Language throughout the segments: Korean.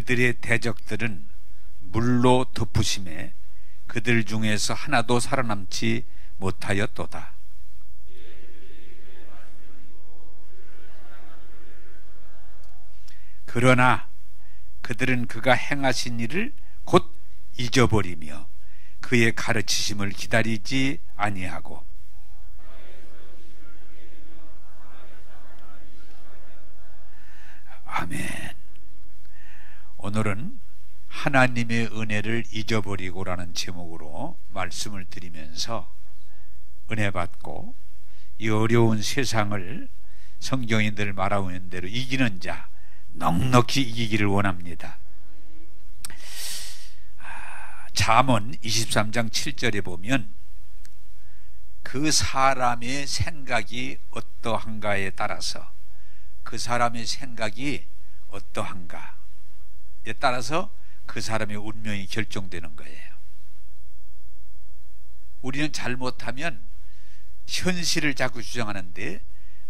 그들의 대적들은 물로 덮으심에 그들 중에서 하나도 살아남지 못하였도다. 그러나 그들은 그가 행하신 일을 곧 잊어버리며 그의 가르치심을 기다리지 아니하고 아멘. 오늘은 하나님의 은혜를 잊어버리고라는 제목으로 말씀을 드리면서 은혜 받고 이 어려운 세상을 성경이 늘 말하는 대로 이기는 자 넉넉히 이기기를 원합니다. 잠언 23장 7절에 보면 그 사람의 생각이 어떠한가에 따라서 그 사람의 생각이 어떠한가에 따라서 그 사람의 운명이 결정되는 거예요. 우리는 잘못하면 현실을 자꾸 주장하는데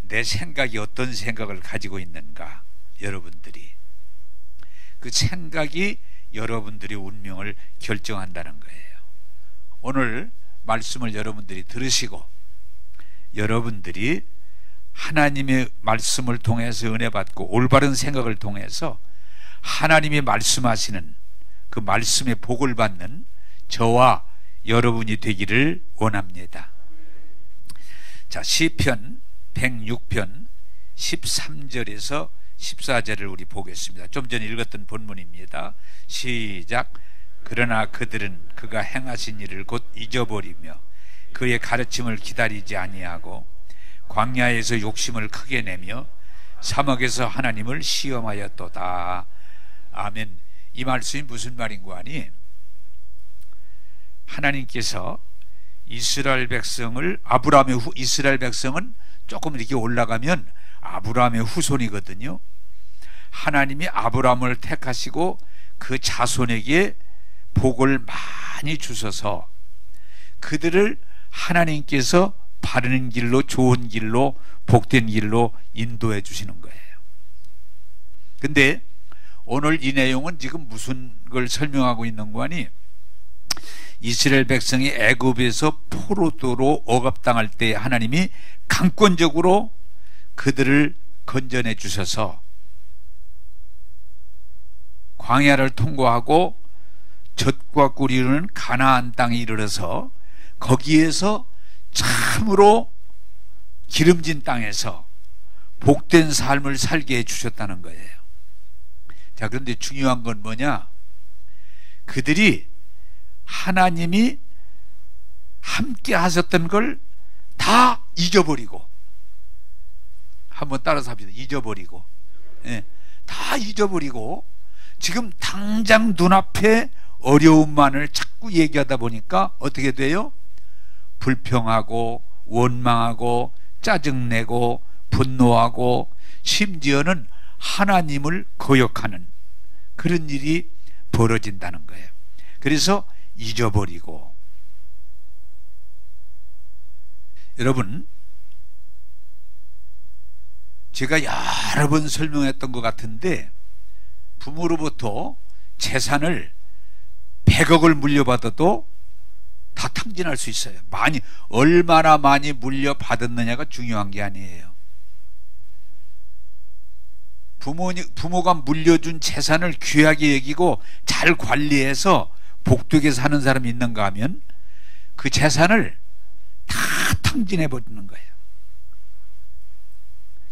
내 생각이 어떤 생각을 가지고 있는가, 여러분들이 그 생각이 여러분들의 운명을 결정한다는 거예요. 오늘 말씀을 여러분들이 들으시고 여러분들이 하나님의 말씀을 통해서 은혜 받고 올바른 생각을 통해서 하나님이 말씀하시는 그 말씀의 복을 받는 저와 여러분이 되기를 원합니다. 자, 시편 106편 13절에서 14절을 우리 보겠습니다. 좀 전에 읽었던 본문입니다. 시작. 그러나 그들은 그가 행하신 일을 곧 잊어버리며 그의 가르침을 기다리지 아니하고 광야에서 욕심을 크게 내며 사막에서 하나님을 시험하였도다. 아멘. 이 말씀이 무슨 말인고 하니, 하나님께서 이스라엘 백성을 이스라엘 백성은 조금 이렇게 올라가면 아브라함의 후손이거든요. 하나님이 아브라함을 택하시고 그 자손에게 복을 많이 주셔서 그들을 하나님께서 바르는 길로, 좋은 길로, 복된 길로 인도해 주시는 거예요. 근데 오늘 이 내용은 지금 무슨 걸 설명하고 있는 거 아니, 이스라엘 백성이 애굽에서 포로도로 억압당할 때 하나님이 강권적으로 그들을 건져내 주셔서 광야를 통과하고 젖과 꿀이 흐르는 가나안 땅에 이르러서 거기에서 참으로 기름진 땅에서 복된 삶을 살게 해주셨다는 거예요. 자, 그런데 중요한 건 뭐냐, 그들이 하나님이 함께 하셨던 걸 다 잊어버리고, 한번 따라서 합시다. 잊어버리고, 예, 다 잊어버리고 지금 당장 눈앞에 어려움만을 자꾸 얘기하다 보니까 어떻게 돼요? 불평하고 원망하고 짜증내고 분노하고 심지어는 하나님을 거역하는 그런 일이 벌어진다는 거예요. 그래서 잊어버리고. 여러분, 제가 여러 번 설명했던 것 같은데 부모로부터 재산을 100억을 물려받아도 다 탕진할 수 있어요. 얼마나 많이 물려받았느냐가 중요한 게 아니에요. 부모가 물려준 재산을 귀하게 여기고 잘 관리해서 복되게 사는 사람이 있는가 하면 그 재산을 다 탕진해 버리는 거예요.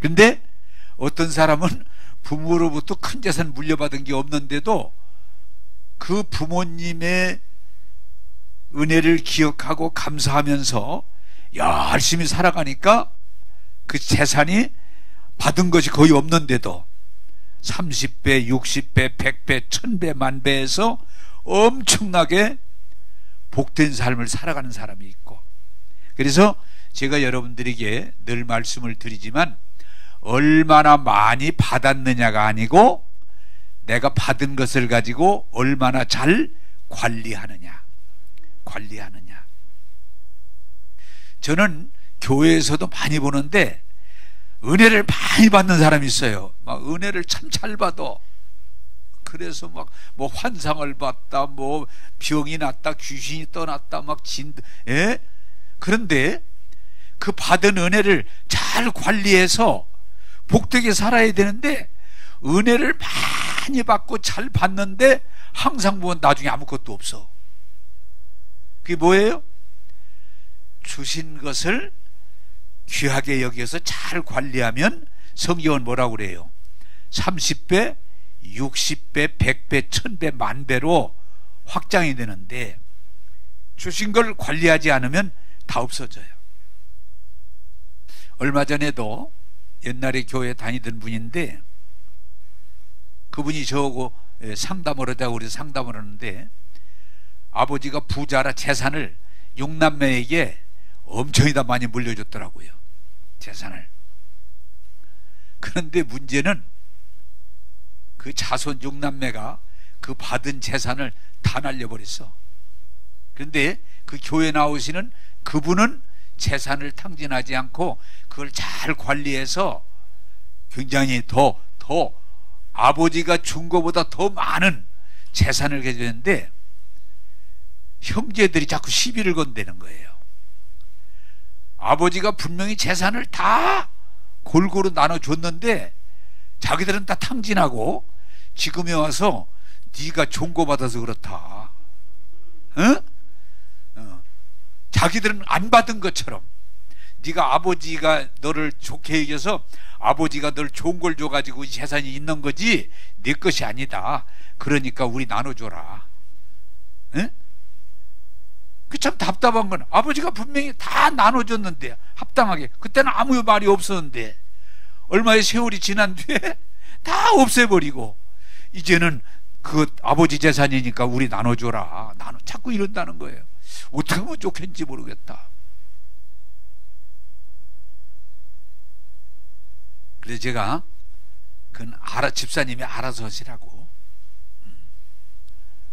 근데 어떤 사람은 부모로부터 큰 재산 물려받은 게 없는데도 그 부모님의 은혜를 기억하고 감사하면서 열심히 살아가니까 그 재산이 받은 것이 거의 없는데도 30배, 60배, 100배, 1000배, 만배에서 엄청나게 복된 삶을 살아가는 사람이 있고, 그래서 제가 여러분들에게 늘 말씀을 드리지만 얼마나 많이 받았느냐가 아니고 내가 받은 것을 가지고 얼마나 잘 관리하느냐. 저는 교회에서도 많이 보는데 은혜를 많이 받는 사람이 있어요. 막 은혜를 참 잘 받아. 그래서 막 뭐 환상을 봤다, 뭐 병이 났다, 귀신이 떠났다, 막 예? 그런데 그 받은 은혜를 잘 관리해서 복되게 살아야 되는데, 은혜를 많이 받고 잘 받는데 항상 보면 나중에 아무것도 없어. 그게 뭐예요? 주신 것을 귀하게 여겨서 잘 관리하면 성경은 뭐라고 그래요? 30배, 60배, 100배, 1000배, 만배로 확장이 되는데, 주신 걸 관리하지 않으면 다 없어져요. 얼마 전에도 옛날에 교회 다니던 분인데, 그분이 저하고 상담을 하자고 우리 상담을 하는데, 아버지가 부자라 재산을 6남매에게 엄청이다 많이 물려줬더라고요, 재산을. 그런데 문제는 그 자손 6남매가 그 받은 재산을 다 날려버렸어. 그런데 그 교회 나오시는 그분은 재산을 탕진하지 않고 그걸 잘 관리해서 굉장히 더 아버지가 준 것보다 더 많은 재산을 가졌는데, 형제들이 자꾸 시비를 건대는 거예요. 아버지가 분명히 재산을 다 골고루 나눠줬는데 자기들은 다 탕진하고, 지금에 와서 네가 종고 받아서 그렇다, 자기들은 안 받은 것처럼, 네가 아버지가 너를 좋게 여겨서 아버지가 널 좋은 걸 줘가지고 이 재산이 있는 거지 네 것이 아니다, 그러니까 우리 나눠줘라. 그 참 답답한 건, 아버지가 분명히 다 나눠줬는데 합당하게, 그때는 아무 말이 없었는데 얼마의 세월이 지난 뒤에 다 없애버리고, 이제는 그 아버지 재산이니까 우리 나눠줘라, 자꾸 이런다는 거예요. 어떻게 하면 좋겠는지 모르겠다. 그래서 제가 그건 집사님이 알아서 하시라고,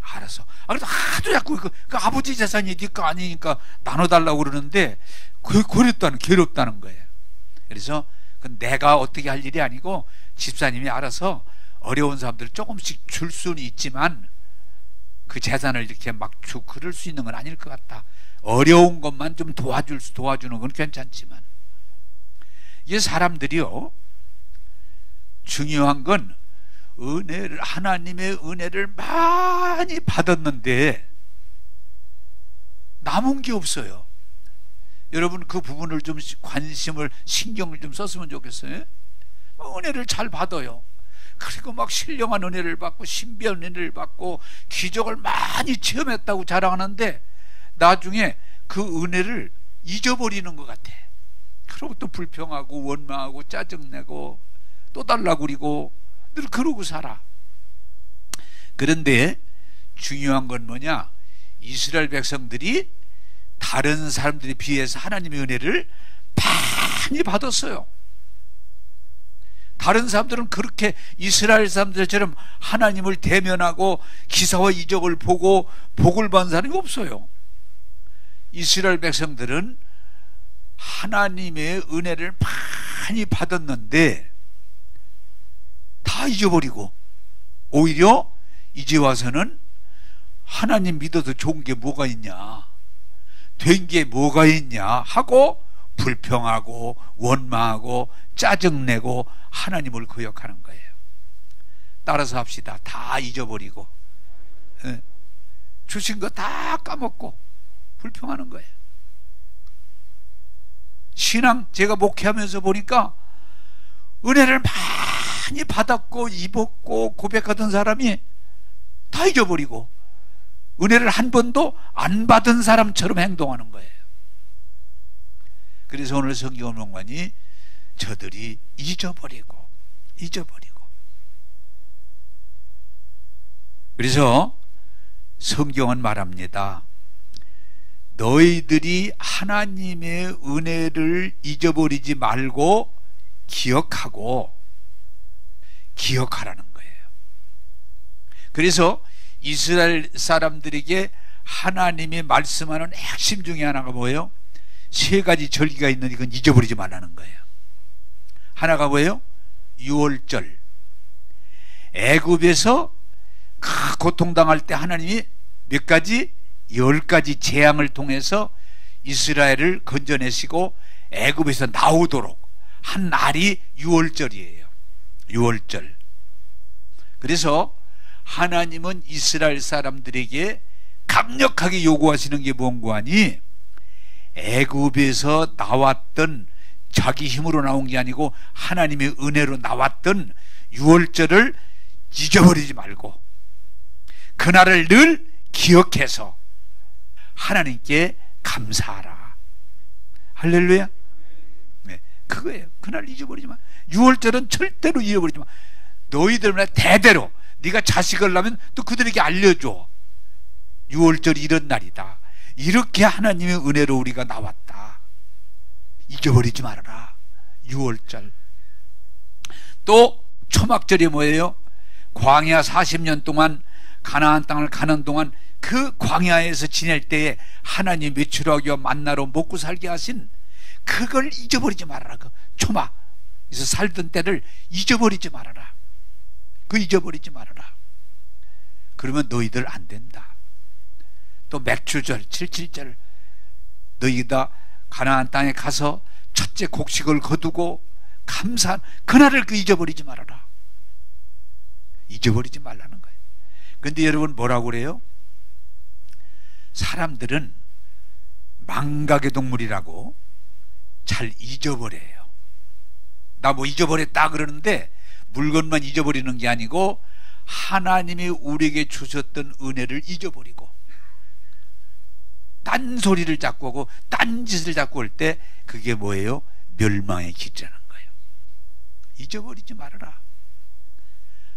알아서. 그래도 하도 자꾸 그 아버지 재산이 네 거 아니니까 나눠달라고 그러는데 괴롭다는 거예요. 그래서 그건 내가 어떻게 할 일이 아니고 집사님이 알아서 어려운 사람들 조금씩 줄 수는 있지만 그 재산을 이렇게 막 그럴 수 있는 건 아닐 것 같다. 어려운 것만 좀 도와주는 건 괜찮지만, 이게 사람들이요, 중요한 건 은혜를, 하나님의 은혜를 많이 받았는데 남은 게 없어요. 여러분 그 부분을 좀 관심을, 신경을 좀 썼으면 좋겠어요. 은혜를 잘 받아요. 그리고 막 신령한 은혜를 받고 신비한 은혜를 받고 기적을 많이 체험했다고 자랑하는데 나중에 그 은혜를 잊어버리는 것 같아. 그리고 또 불평하고 원망하고 짜증내고 또 달라고 그리고 늘 그러고 살아. 그런데 중요한 건 뭐냐? 이스라엘 백성들이 다른 사람들에 비해서 하나님의 은혜를 많이 받았어요. 다른 사람들은 그렇게 이스라엘 사람들처럼 하나님을 대면하고 기사와 이적을 보고 복을 받은 사람이 없어요. 이스라엘 백성들은 하나님의 은혜를 많이 받았는데 다 잊어버리고, 오히려 이제 와서는 하나님 믿어도 좋은 게 뭐가 있냐, 된 게 뭐가 있냐 하고 불평하고 원망하고 짜증내고 하나님을 거역하는 거예요. 따라서 합시다. 다 잊어버리고 주신 거 다 까먹고 불평하는 거예요. 신앙 제가 목회하면서 보니까 은혜를 많이 받았고 입었고 고백하던 사람이 다 잊어버리고 은혜를 한 번도 안 받은 사람처럼 행동하는 거예요. 그래서 오늘 성경 본문이 저들이 잊어버리고 그래서 성경은 말합니다. 너희들이 하나님의 은혜를 잊어버리지 말고 기억하라는 거예요. 그래서 이스라엘 사람들에게 하나님이 말씀하는 핵심 중에 하나가 뭐예요? 세 가지 절기가 있는데 이건 잊어버리지 말라는 거예요. 하나가 뭐예요? 유월절. 애굽에서 고통당할 때 하나님이 몇 가지? 10가지 재앙을 통해서 이스라엘을 건져내시고 애굽에서 나오도록 한 날이 유월절이에요. 유월절. 그래서 하나님은 이스라엘 사람들에게 강력하게 요구하시는 게 뭔고 하니, 애굽에서 나왔던 자기 힘으로 나온 게 아니고 하나님의 은혜로 나왔던 유월절을 잊어버리지 말고 그날을 늘 기억해서 하나님께 감사하라. 할렐루야. 네, 그거예요. 그날 잊어버리지 마. 유월절은 절대로 잊어버리지 마. 너희들만 대대로 네가 자식을 낳으면 또 그들에게 알려줘. 유월절이 이런 날이다. 이렇게 하나님의 은혜로 우리가 나왔다. 잊어버리지 말아라. 유월절. 또 초막절이 뭐예요? 광야 40년 동안 가나안 땅을 가는 동안 그 광야에서 지낼 때에 하나님 메추라기와 만나로 먹고 살게 하신 그걸 잊어버리지 말아라. 그 초막에서 살던 때를 잊어버리지 말아라. 그 잊어버리지 말아라. 그러면 너희들 안 된다. 또 맥추절 77절 너희가 가나안 땅에 가서 첫째 곡식을 거두고 감사한 그날을 그 잊어버리지 말아라. 잊어버리지 말라는 거예요. 근데 여러분 뭐라고 그래요? 사람들은 망각의 동물이라고 잘 잊어버려요. 나 뭐 잊어버렸다 그러는데 물건만 잊어버리는 게 아니고 하나님이 우리에게 주셨던 은혜를 잊어버리고 딴소리를 자꾸 하고 딴짓을 자꾸 할 때 그게 뭐예요? 멸망의 길이라는 거예요. 잊어버리지 말아라.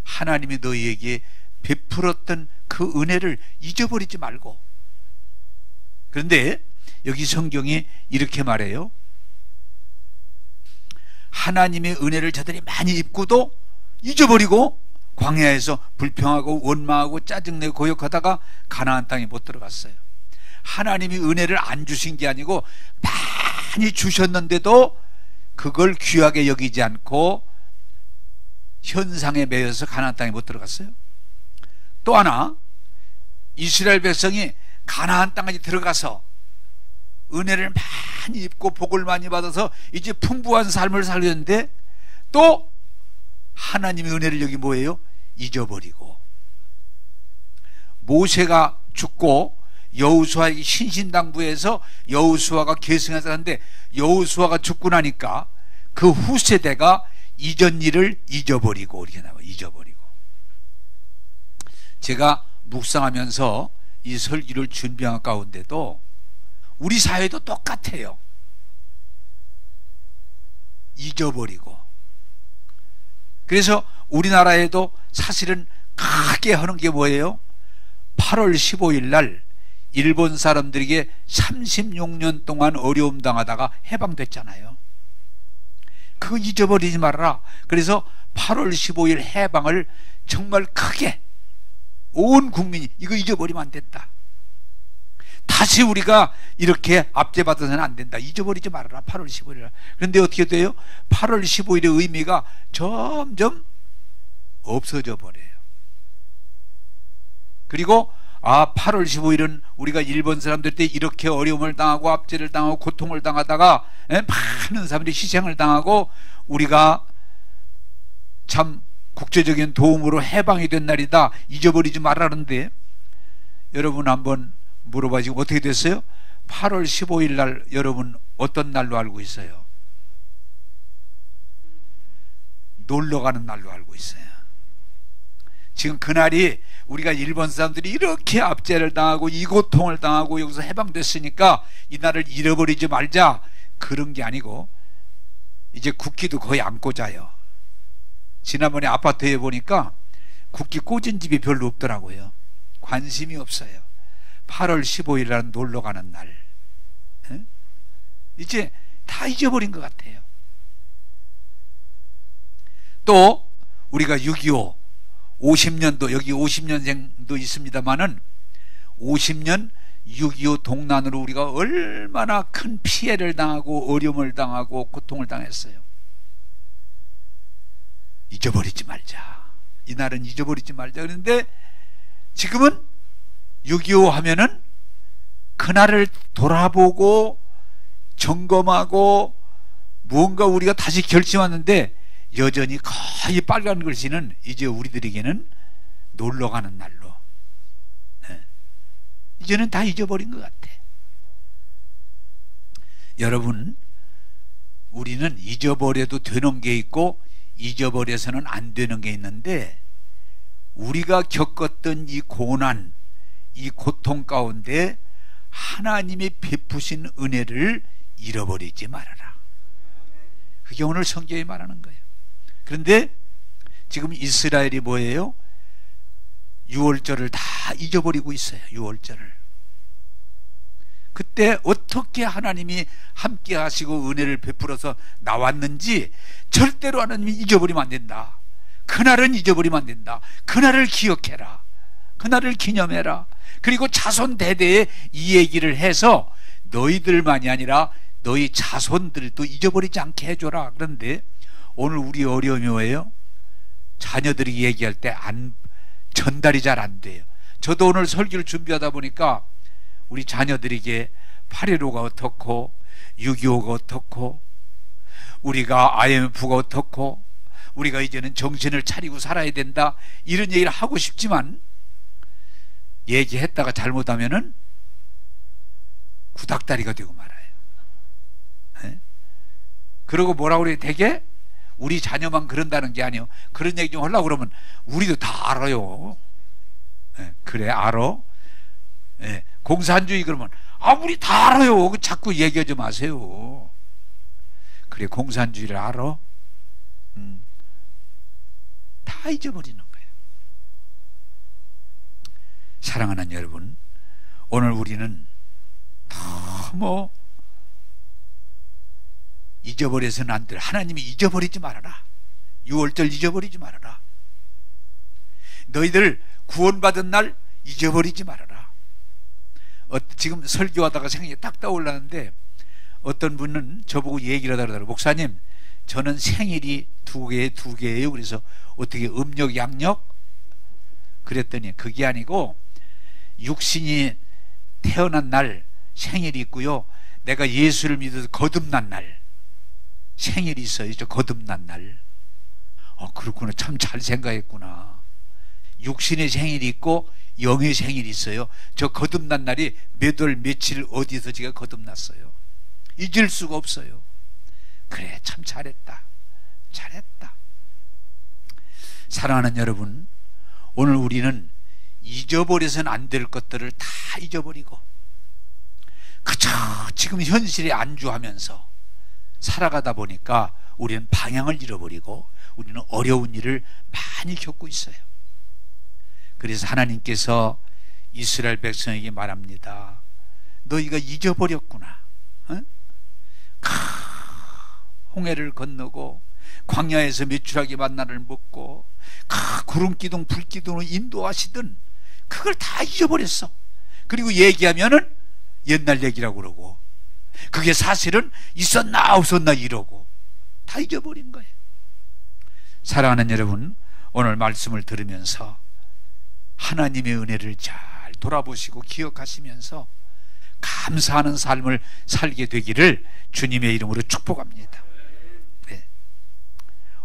하나님이 너희에게 베풀었던 그 은혜를 잊어버리지 말고. 그런데 여기 성경이 이렇게 말해요. 하나님의 은혜를 저들이 많이 입고도 잊어버리고 광야에서 불평하고 원망하고 짜증내고 고역하다가 가나안 땅에 못 들어갔어요. 하나님이 은혜를 안 주신 게 아니고 많이 주셨는데도 그걸 귀하게 여기지 않고 현상에 매여서 가나안 땅에 못 들어갔어요. 또 하나, 이스라엘 백성이 가나안 땅까지 들어가서 은혜를 많이 입고 복을 많이 받아서 이제 풍부한 삶을 살렸는데 또 하나님의 은혜를 여기 뭐예요? 잊어버리고. 모세가 죽고 여호수아에게 신신당부해서 여호수아가 계승해서 하는데 여호수아가 죽고 나니까 그 후세대가 이전 일을 잊어버리고 이렇게 나와요. 잊어버리고. 제가 묵상하면서 이 설교를 준비한 가운데도 우리 사회도 똑같아요. 잊어버리고. 그래서 우리나라에도 사실은 크게 하는 게 뭐예요? 8월 15일 날 일본 사람들에게 36년 동안 어려움 당하다가 해방됐잖아요. 그거 잊어버리지 말아라. 그래서 8월 15일 해방을 정말 크게 온 국민이 이거 잊어버리면 안 된다. 다시 우리가 이렇게 압제받아서는 안 된다. 잊어버리지 말아라. 8월 15일 날. 그런데 어떻게 돼요? 8월 15일의 의미가 점점 없어져 버려요. 그리고 8월 15일은 우리가 일본 사람들 때 이렇게 어려움을 당하고 압제를 당하고 고통을 당하다가 많은 사람들이 희생을 당하고 우리가 참 국제적인 도움으로 해방이 된 날이다. 잊어버리지 말라는데 여러분 한번 물어봐. 지금 어떻게 됐어요? 8월 15일 날 여러분 어떤 날로 알고 있어요? 놀러 가는 날로 알고 있어요. 지금 그날이 우리가 일본 사람들이 이렇게 압제를 당하고 이 고통을 당하고 여기서 해방됐으니까 이 날을 잃어버리지 말자 그런 게 아니고 이제 국기도 거의 안 꽂아요. 지난번에 아파트에 보니까 국기 꽂은 집이 별로 없더라고요. 관심이 없어요. 8월 15일이라는 놀러 가는 날 이제 다 잊어버린 것 같아요. 또 우리가 6.25 50년도 여기 50년생도 있습니다만은 50년 6.25 동란으로 우리가 얼마나 큰 피해를 당하고 어려움을 당하고 고통을 당했어요. 잊어버리지 말자. 이날은 잊어버리지 말자. 그런데 지금은 6.25 하면은 그날을 돌아보고 점검하고 무언가 우리가 다시 결심하는데 여전히 거의 빨간 글씨는 이제 우리들에게는 놀러가는 날로, 이제는 다 잊어버린 것 같아. 여러분, 우리는 잊어버려도 되는 게 있고 잊어버려서는 안 되는 게 있는데, 우리가 겪었던 이 고난, 이 고통 가운데 하나님이 베푸신 은혜를 잃어버리지 말아라. 그게 오늘 성경이 말하는 거예요. 그런데 지금 이스라엘이 뭐예요? 유월절을 다 잊어버리고 있어요. 유월절을. 그때 어떻게 하나님이 함께 하시고 은혜를 베풀어서 나왔는지 절대로 하나님이 잊어버리면 안 된다. 그날은 잊어버리면 안 된다. 그날을 기억해라. 그날을 기념해라. 그리고 자손 대대에 이 얘기를 해서 너희들만이 아니라 너희 자손들도 잊어버리지 않게 해줘라. 그런데 오늘 우리 어려움이 뭐예요? 자녀들이 얘기할 때 전달이 잘 안 돼요. 저도 오늘 설교를 준비하다 보니까 우리 자녀들에게 8.15가 어떻고 6.25가 어떻고 우리가 IMF가 어떻고 우리가 이제는 정신을 차리고 살아야 된다, 이런 얘기를 하고 싶지만 얘기했다가 잘못하면은 구닥다리가 되고 말아요. 네? 그러고 뭐라고 그래요? 되게 우리 자녀만 그런다는 게 아니에요. 그런 얘기 좀 하려고 그러면 우리도 다 알아요. 네, 그래 알아. 네, 공산주의 그러면 우리 다 알아요. 자꾸 얘기하지 마세요. 그래 공산주의를 알아? 다 잊어버리는 거예요. 사랑하는 여러분, 오늘 우리는 너무 잊어버려서는 안 돼. 하나님이 잊어버리지 말아라. 6월절 잊어버리지 말아라. 너희들 구원받은 날 잊어버리지 말아라. 지금 설교하다가 생각이 딱 떠올랐는데 어떤 분은 저보고 얘기를 하더라고요. 목사님, 저는 생일이 두 개예요. 그래서 어떻게 음력 양력? 그랬더니 그게 아니고 육신이 태어난 날 생일이 있고요, 내가 예수를 믿어서 거듭난 날 생일이 있어요. 거듭난 날. 그렇구나. 참 잘 생각했구나. 육신의 생일이 있고 영의 생일이 있어요. 저 거듭난 날이 몇 월 며칠 어디서 제가 거듭났어요. 잊을 수가 없어요. 그래 참 잘했다. 잘했다. 사랑하는 여러분, 오늘 우리는 잊어버려서는 안 될 것들을 다 잊어버리고 그저 지금 현실에 안주하면서 살아가다 보니까 우리는 방향을 잃어버리고 우리는 어려운 일을 많이 겪고 있어요. 그래서 하나님께서 이스라엘 백성에게 말합니다. 너희가 잊어버렸구나. 홍해를 건너고 광야에서 메추라기 만나를 먹고 구름기둥 불기둥으로 인도하시던 그걸 다 잊어버렸어. 그리고 얘기하면은 옛날 얘기라고 그러고 그게 사실은 있었나 없었나 이러고 다 잊어버린 거예요. 사랑하는 여러분, 오늘 말씀을 들으면서 하나님의 은혜를 잘 돌아보시고 기억하시면서 감사하는 삶을 살게 되기를 주님의 이름으로 축복합니다. 네.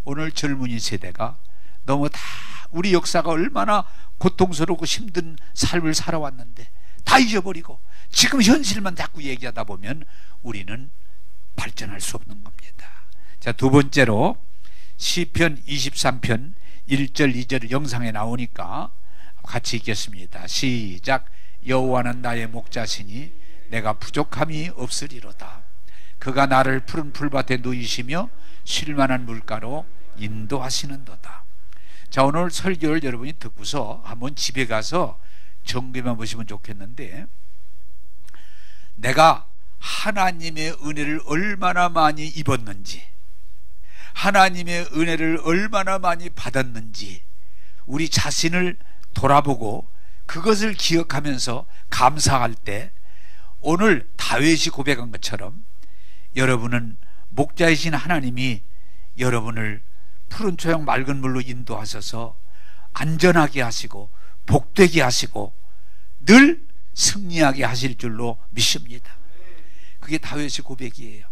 오늘 젊은이 세대가 너무 다 우리 역사가 얼마나 고통스럽고 힘든 삶을 살아왔는데 다 잊어버리고 지금 현실만 자꾸 얘기하다 보면 우리는 발전할 수 없는 겁니다. 자, 두 번째로 시편 23편 1절 2절 영상에 나오니까 같이 읽겠습니다. 시작. 여호와는 나의 목자시니 내가 부족함이 없으리로다. 그가 나를 푸른 풀밭에 누이시며 쉴만한 물가로 인도하시는도다. 자, 오늘 설교를 여러분이 듣고서 한번 집에 가서 정리해 보시면 좋겠는데, 내가 하나님의 은혜를 얼마나 많이 입었는지, 하나님의 은혜를 얼마나 많이 받았는지 우리 자신을 돌아보고 그것을 기억하면서 감사할 때 오늘 다윗이 고백한 것처럼 여러분은 목자이신 하나님이 여러분을 푸른 초양 맑은 물로 인도하셔서 안전하게 하시고 복되게 하시고 늘 승리하게 하실 줄로 믿습니다. 그게 다윗의 고백이에요.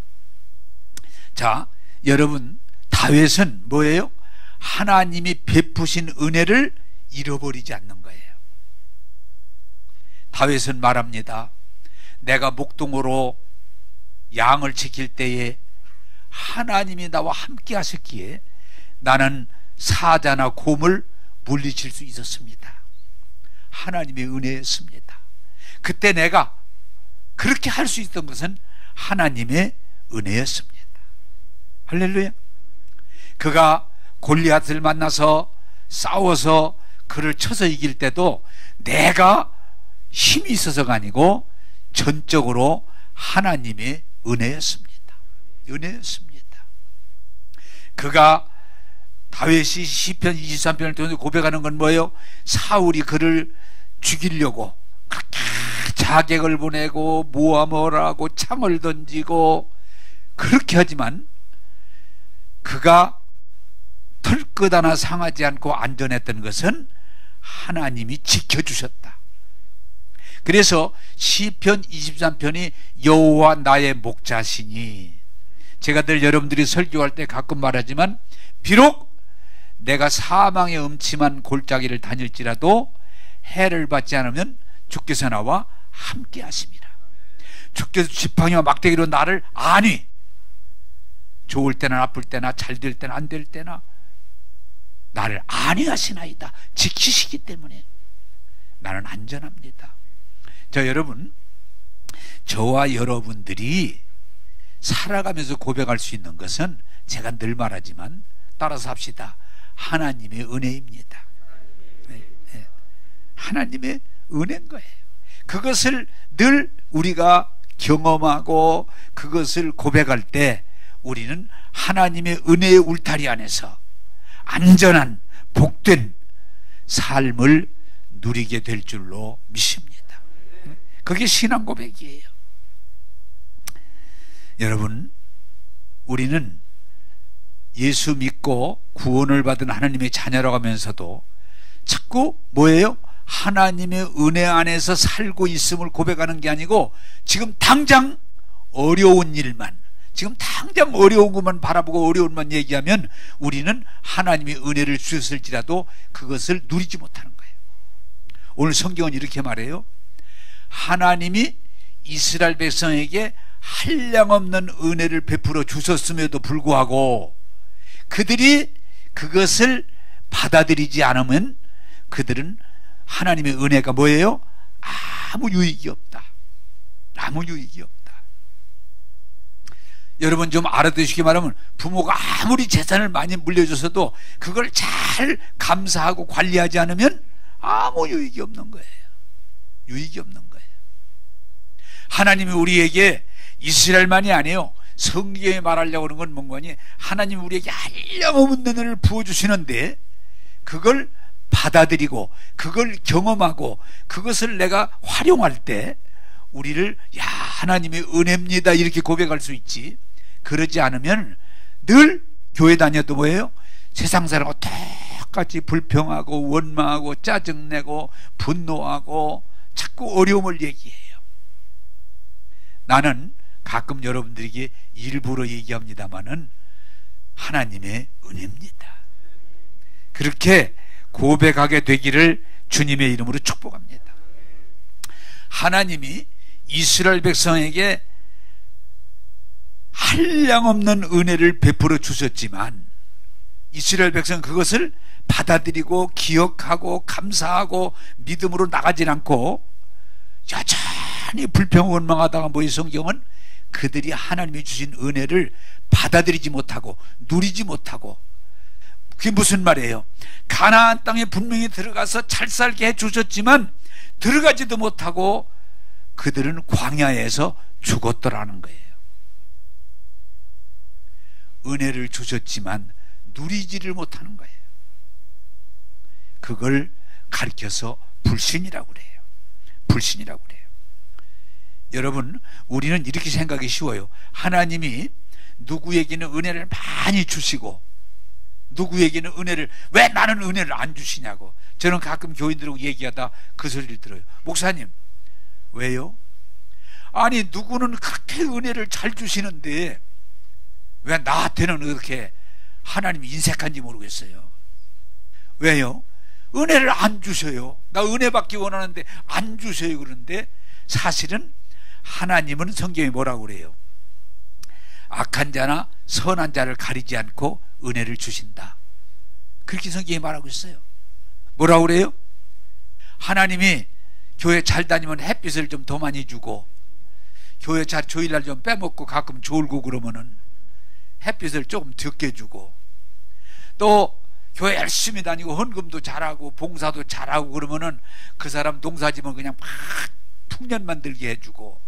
자, 여러분, 다윗은 뭐예요? 하나님이 베푸신 은혜를 잃어버리지 않는 거예요. 다윗은 말합니다. 내가 목동으로 양을 지킬 때에 하나님이 나와 함께 하셨기에 나는 사자나 곰을 물리칠 수 있었습니다. 하나님의 은혜였습니다. 그때 내가 그렇게 할 수 있던 것은 하나님의 은혜였습니다. 할렐루야. 그가 골리앗을 만나서 싸워서 그를 쳐서 이길 때도 내가 힘이 있어서가 아니고 전적으로 하나님의 은혜였습니다. 은혜였습니다. 그가 다윗이 시편 23편을 통해서 고백하는 건 뭐예요? 사울이 그를 죽이려고 그렇게 자객을 보내고 모함을 창을 던지고 그렇게 하지만 그가 털끝 하나 상하지 않고 안전했던 것은 하나님이 지켜주셨다. 그래서 시편 23편이 여호와 나의 목자시니, 제가 늘 여러분들이 설교할 때 가끔 말하지만 비록 내가 사망의 음침한 골짜기를 다닐지라도 해를 받지 않으면 주께서 나와 함께 하십니다. 주께서 지팡이와 막대기로 나를 안위, 좋을 때나 나쁠 때나 잘 될 때나 안 될 때나 나를 안위하시나이다. 지키시기 때문에 나는 안전합니다. 자, 여러분, 저와 여러분들이 살아가면서 고백할 수 있는 것은 제가 늘 말하지만 따라서 합시다. 하나님의 은혜입니다. 네, 네. 하나님의 은혜인 거예요. 그것을 늘 우리가 경험하고 그것을 고백할 때 우리는 하나님의 은혜의 울타리 안에서 안전한 복된 삶을 누리게 될 줄로 믿습니다. 그게 신앙 고백이에요. 여러분, 우리는 예수 믿고 구원을 받은 하나님의 자녀라고 하면서도 자꾸 뭐예요? 하나님의 은혜 안에서 살고 있음을 고백하는 게 아니고 지금 당장 어려운 일만, 지금 당장 어려운 것만 바라보고 어려운 것만 얘기하면 우리는 하나님의 은혜를 주셨을지라도 그것을 누리지 못하는 거예요. 오늘 성경은 이렇게 말해요. 하나님이 이스라엘 백성에게 한량없는 은혜를 베풀어 주셨음에도 불구하고 그들이 그것을 받아들이지 않으면 그들은 하나님의 은혜가 뭐예요? 아무 유익이 없다. 아무 유익이 없다. 여러분 좀 알아두시기 바라면 부모가 아무리 재산을 많이 물려줘서도 그걸 잘 감사하고 관리하지 않으면 아무 유익이 없는 거예요. 유익이 없는 거예요. 하나님이 우리에게 이스라엘만이 아니에요. 성경에 말하려고 하는 건 뭔가니 하나님이 우리에게 한량없는 은혜를 부어주시는데 그걸 받아들이고 그걸 경험하고 그것을 내가 활용할 때 우리를 야 하나님의 은혜입니다 이렇게 고백할 수 있지. 그러지 않으면 늘 교회 다녀도 뭐예요? 세상 사람과 똑같이 불평하고 원망하고 짜증내고 분노하고 자꾸 어려움을 얘기해요. 나는 가끔 여러분들에게 일부러 얘기합니다마는 하나님의 은혜입니다. 그렇게 고백하게 되기를 주님의 이름으로 축복합니다. 하나님이 이스라엘 백성에게 한량없는 은혜를 베풀어 주셨지만 이스라엘 백성은 그것을 받아들이고 기억하고 감사하고 믿음으로 나가지 않고 여전히 불평 원망하다가 뭐이 성경은 그들이 하나님이 주신 은혜를 받아들이지 못하고 누리지 못하고, 그게 무슨 말이에요? 가나안 땅에 분명히 들어가서 잘 살게 해주셨지만 들어가지도 못하고 그들은 광야에서 죽었더라는 거예요. 은혜를 주셨지만 누리지를 못하는 거예요. 그걸 가르쳐서 불신이라고 그래요. 불신이라고 그래요. 여러분, 우리는 이렇게 생각이 쉬워요. 하나님이 누구에게는 은혜를 많이 주시고 누구에게는 은혜를, 왜 나는 은혜를 안 주시냐고. 저는 가끔 교인들하고 얘기하다 그 소리를 들어요. 목사님, 왜요? 아니, 누구는 그렇게 은혜를 잘 주시는데 왜 나한테는 그렇게 하나님이 인색한지 모르겠어요. 왜요? 은혜를 안 주셔요. 나 은혜 받기 원하는데 안 주셔요. 그런데 사실은 하나님은 성경에 뭐라고 그래요? 악한 자나 선한 자를 가리지 않고 은혜를 주신다. 그렇게 성경이 말하고 있어요. 뭐라고 그래요? 하나님이 교회 잘 다니면 햇빛을 좀 더 많이 주고, 교회 잘 주일날 좀 빼먹고 가끔 졸고 그러면은 햇빛을 조금 적게 주고, 또 교회 열심히 다니고 헌금도 잘하고 봉사도 잘하고 그러면은 그 사람 농사지면 그냥 막 풍년 만들게 해주고,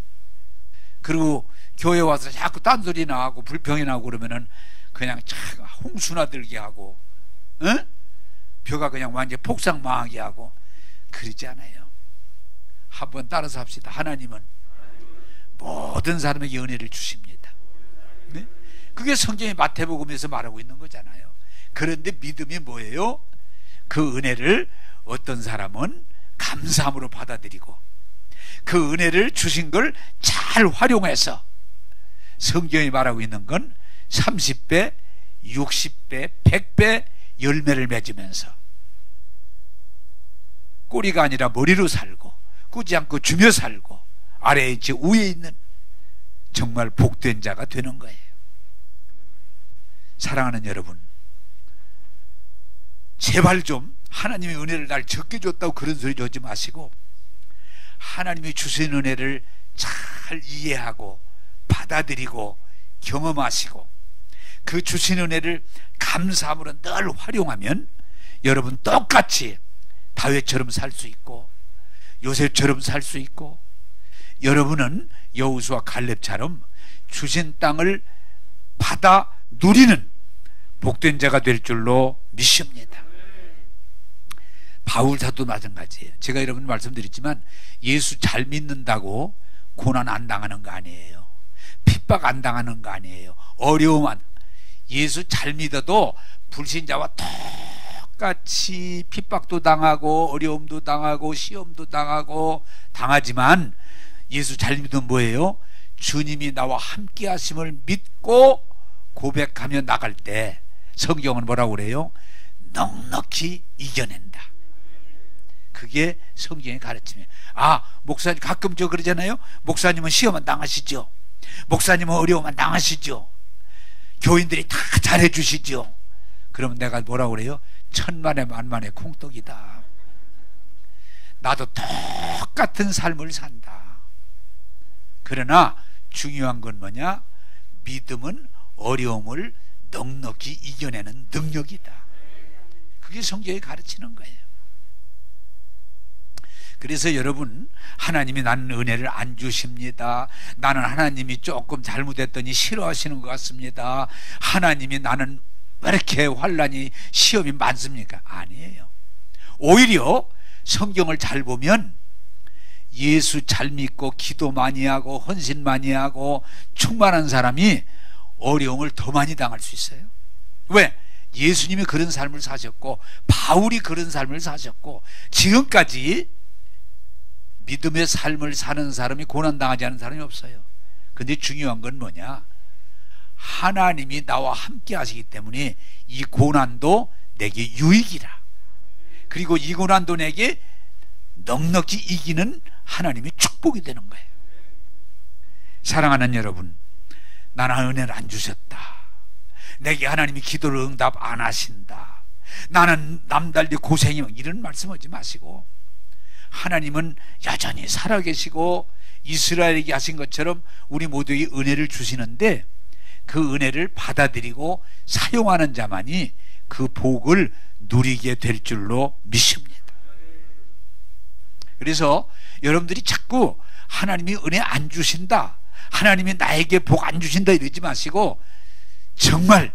그리고 교회 와서 자꾸 딴소리나 하고 불평이나 하고 그러면은 그냥 홍수나 들게 하고, 응? 벼가 그냥 완전히 폭삭 망하게 하고. 그러지 않아요. 한번 따라서 합시다. 하나님은 모든 사람에게 은혜를 주십니다. 네? 그게 성경의 마태복음에서 말하고 있는 거잖아요. 그런데 믿음이 뭐예요? 그 은혜를 어떤 사람은 감사함으로 받아들이고, 그 은혜를 주신 걸 잘 활용해서 성경이 말하고 있는 건 30배, 60배, 100배 열매를 맺으면서 꼬리가 아니라 머리로 살고, 꾸지 않고 주며 살고, 아래에 있지 위에 있는 정말 복된 자가 되는 거예요. 사랑하는 여러분, 제발 좀 하나님의 은혜를 날 적게 줬다고 그런 소리 하지 마시고, 하나님이 주신 은혜를 잘 이해하고 받아들이고 경험하시고, 그 주신 은혜를 감사함으로 늘 활용하면 여러분 똑같이 다윗처럼 살 수 있고 요셉처럼 살 수 있고, 여러분은 여호수아 갈렙처럼 주신 땅을 받아 누리는 복된 자가 될 줄로 믿습니다. 바울 사도 마찬가지예요. 제가 여러분 말씀드렸지만 예수 잘 믿는다고 고난 안 당하는 거 아니에요. 핍박 안 당하는 거 아니에요. 어려움 안, 예수 잘 믿어도 불신자와 똑같이 핍박도 당하고 어려움도 당하고 시험도 당하고 당하지만, 예수 잘 믿으면 뭐예요? 주님이 나와 함께 하심을 믿고 고백하며 나갈 때 성경은 뭐라고 그래요? 넉넉히 이겨낸다. 그게 성경의 가르침이에요. 아, 목사님 가끔 저 그러잖아요. 목사님은 시험 안 당하시죠? 목사님은 어려움 안 당하시죠? 교인들이 다 잘해 주시죠? 그러면 내가 뭐라고 그래요? 천만에 만만의 콩떡이다. 나도 똑같은 삶을 산다. 그러나 중요한 건 뭐냐? 믿음은 어려움을 넉넉히 이겨내는 능력이다. 그게 성경이 가르치는 거예요. 그래서 여러분, 하나님이 나는 은혜를 안 주십니다. 나는 하나님이 조금 잘못했더니 싫어하시는 것 같습니다. 하나님이 나는 왜 이렇게 환난이 시험이 많습니까? 아니에요. 오히려 성경을 잘 보면 예수 잘 믿고 기도 많이 하고 헌신 많이 하고 충만한 사람이 어려움을 더 많이 당할 수 있어요. 왜? 예수님이 그런 삶을 사셨고 바울이 그런 삶을 사셨고, 지금까지 믿음의 삶을 사는 사람이 고난당하지 않은 사람이 없어요. 근데 중요한 건 뭐냐? 하나님이 나와 함께 하시기 때문에 이 고난도 내게 유익이라. 그리고 이 고난도 내게 넉넉히 이기는 하나님의 축복이 되는 거예요. 사랑하는 여러분, 나는 은혜를 안 주셨다. 내게 하나님이 기도를 응답 안 하신다. 나는 남달리 고생이, 이런 말씀하지 마시고, 하나님은 여전히 살아계시고 이스라엘에게 하신 것처럼 우리 모두에게 은혜를 주시는데, 그 은혜를 받아들이고 사용하는 자만이 그 복을 누리게 될 줄로 믿습니다. 그래서 여러분들이 자꾸 하나님이 은혜 안 주신다, 하나님이 나에게 복 안 주신다 이러지 마시고, 정말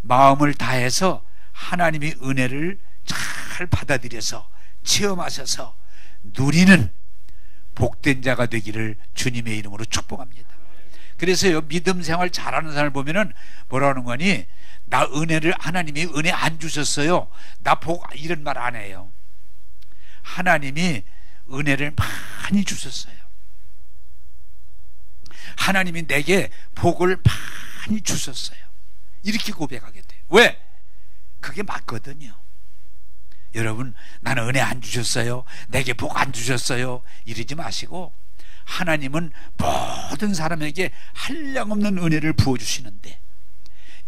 마음을 다해서 하나님의 은혜를 잘 받아들여서 체험하셔서 누리는 복된 자가 되기를 주님의 이름으로 축복합니다. 그래서요, 믿음 생활 잘하는 사람을 보면은 뭐라 하는 거니? 나 은혜를, 하나님이 은혜 안 주셨어요, 나 복, 이런 말 안 해요. 하나님이 은혜를 많이 주셨어요. 하나님이 내게 복을 많이 주셨어요. 이렇게 고백하게 돼요. 왜? 그게 맞거든요. 여러분, 나는 은혜 안 주셨어요, 내게 복 안 주셨어요, 이러지 마시고, 하나님은 모든 사람에게 한량없는 은혜를 부어주시는데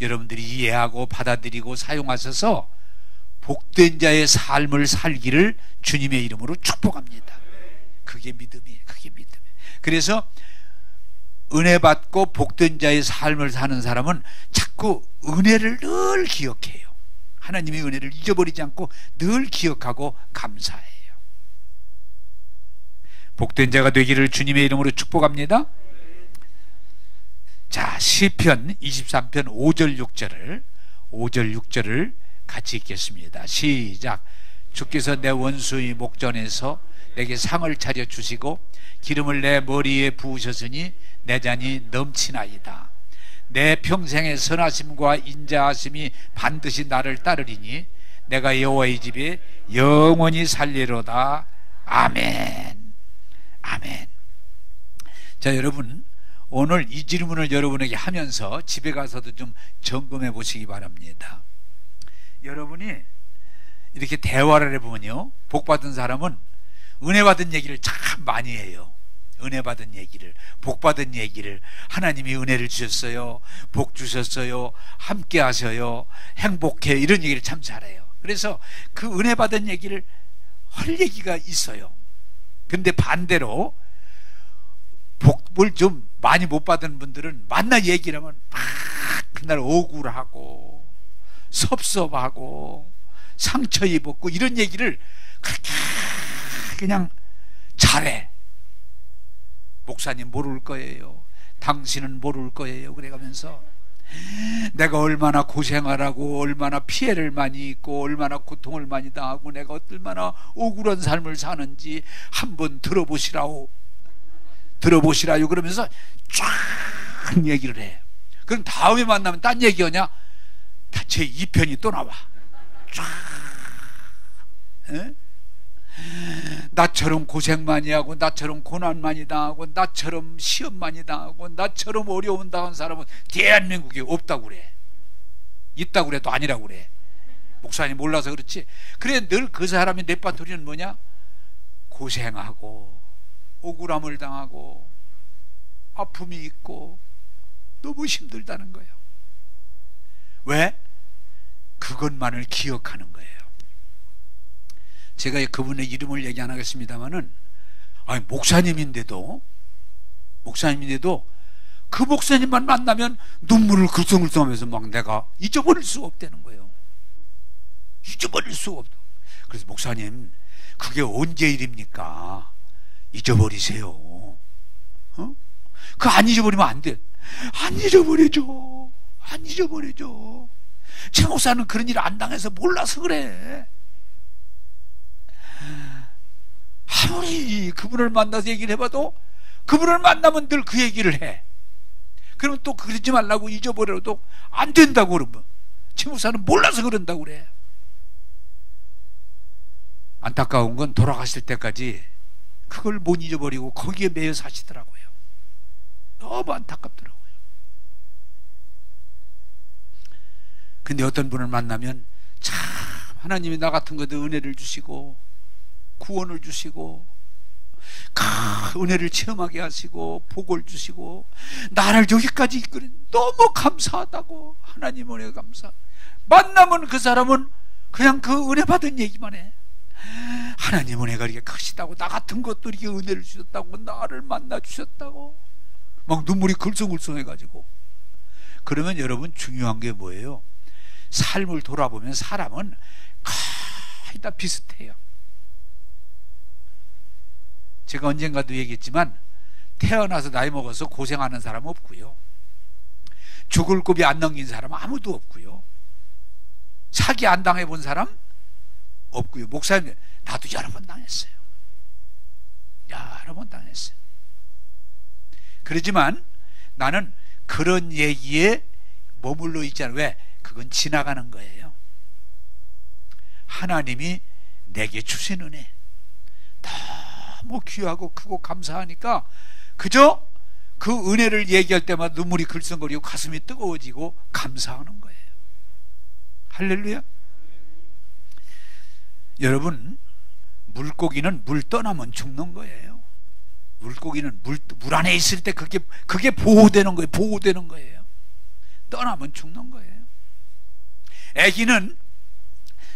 여러분들이 이해하고 받아들이고 사용하셔서 복된 자의 삶을 살기를 주님의 이름으로 축복합니다. 그게 믿음이에요. 그게 믿음이에요. 그래서 은혜 받고 복된 자의 삶을 사는 사람은 자꾸 은혜를 늘 기억해요. 하나님의 은혜를 잊어버리지 않고 늘 기억하고 감사해요. 복된 자가 되기를 주님의 이름으로 축복합니다. 자, 시편 23편 5절 6절을 같이 읽겠습니다. 시작. 주께서 내 원수의 목전에서 내게 상을 차려 주시고 기름을 내 머리에 부으셨으니 내 잔이 넘치나이다. 내 평생의 선하심과 인자하심이 반드시 나를 따르리니 내가 여호와의 집에 영원히 살리로다. 아멘. 아멘. 자, 여러분, 오늘 이 질문을 여러분에게 하면서 집에 가서도 좀 점검해 보시기 바랍니다. 여러분이 이렇게 대화를 해보면요, 복받은 사람은 은혜 받은 얘기를 참 많이 해요. 은혜 받은 얘기를, 복 받은 얘기를, 하나님이 은혜를 주셨어요, 복 주셨어요, 함께 하셔요, 행복해, 이런 얘기를 참 잘해요. 그래서 그 은혜 받은 얘기를 할 얘기가 있어요. 근데 반대로 복을 좀 많이 못 받은 분들은 만나 얘기를 하면 막 그날 억울하고 섭섭하고 상처 입었고 이런 얘기를 그렇게 그냥 잘해. 목사님 모를 거예요, 당신은 모를 거예요, 그래가면서 내가 얼마나 고생하라고, 얼마나 피해를 많이 입고 얼마나 고통을 많이 당하고 내가 얼마나 억울한 삶을 사는지 한번 들어보시라요 그러면서 쫙 얘기를 해. 그럼 다음에 만나면 딴 얘기하냐? 제 2편이 또 나와. 쫙. 에? 나처럼 고생 많이 하고 나처럼 고난 많이 당하고 나처럼 시험 많이 당하고 나처럼 어려운 당한 사람은 대한민국에 없다고 그래. 있다고 그래도 아니라고 그래. 목사님 몰라서 그렇지. 그래, 늘 그 사람의 뇌파토리는 뭐냐? 고생하고 억울함을 당하고 아픔이 있고 너무 힘들다는 거예요. 왜? 그것만을 기억하는 거예요. 제가 그분의 이름을 얘기 안 하겠습니다만은, 아니, 목사님인데도 그 목사님만 만나면 눈물을 글썽글썽하면서 막 내가 잊어버릴 수가 없다는 거예요. 잊어버릴 수가 없다. 그래서 목사님, 그게 언제 일입니까? 잊어버리세요. 어? 그거 안 잊어버리면 안 돼. 안 잊어버리죠. 최 목사는 그런 일 안 당해서 몰라서 그래. 아무리 그분을 만나서 얘기를 해봐도 그분을 만나면 늘 그 얘기를 해. 그러면 또 그러지 말라고 잊어버려도 안 된다고 그러면 최 목사는 몰라서 그런다고 그래. 안타까운 건 돌아가실 때까지 그걸 못 잊어버리고 거기에 매여 사시더라고요. 너무 안타깝더라고요. 근데 어떤 분을 만나면 참 하나님이 나 같은 것도 은혜를 주시고 구원을 주시고 은혜를 체험하게 하시고 복을 주시고 나를 여기까지 이끌은 너무 감사하다고. 하나님 은혜 감사. 만나면 그 사람은 그냥 그 은혜 받은 얘기만 해. 하나님 은혜가 이렇게 크시다고, 나 같은 것도 이렇게 은혜를 주셨다고, 나를 만나 주셨다고 막 눈물이 글썽글썽 해가지고. 그러면 여러분, 중요한 게 뭐예요? 삶을 돌아보면 사람은 거의 다 비슷해요. 제가 언젠가도 얘기했지만 태어나서 나이 먹어서 고생하는 사람 없고요, 죽을 고비 안 넘긴 사람 아무도 없고요, 사기 안 당해본 사람 없고요. 목사님, 나도 여러 번 당했어요. 여러 번 당했어요. 그렇지만 나는 그런 얘기에 머물러 있지 않아요. 왜? 그건 지나가는 거예요. 하나님이 내게 주신 은혜 너무 귀하고 크고 감사하니까 그저 그 은혜를 얘기할 때마다 눈물이 글썽거리고 가슴이 뜨거워지고 감사하는 거예요. 할렐루야. 여러분, 물고기는 물 떠나면 죽는 거예요. 물고기는 물 안에 있을 때 그게 보호되는 거예요. 보호되는 거예요. 떠나면 죽는 거예요. 아기는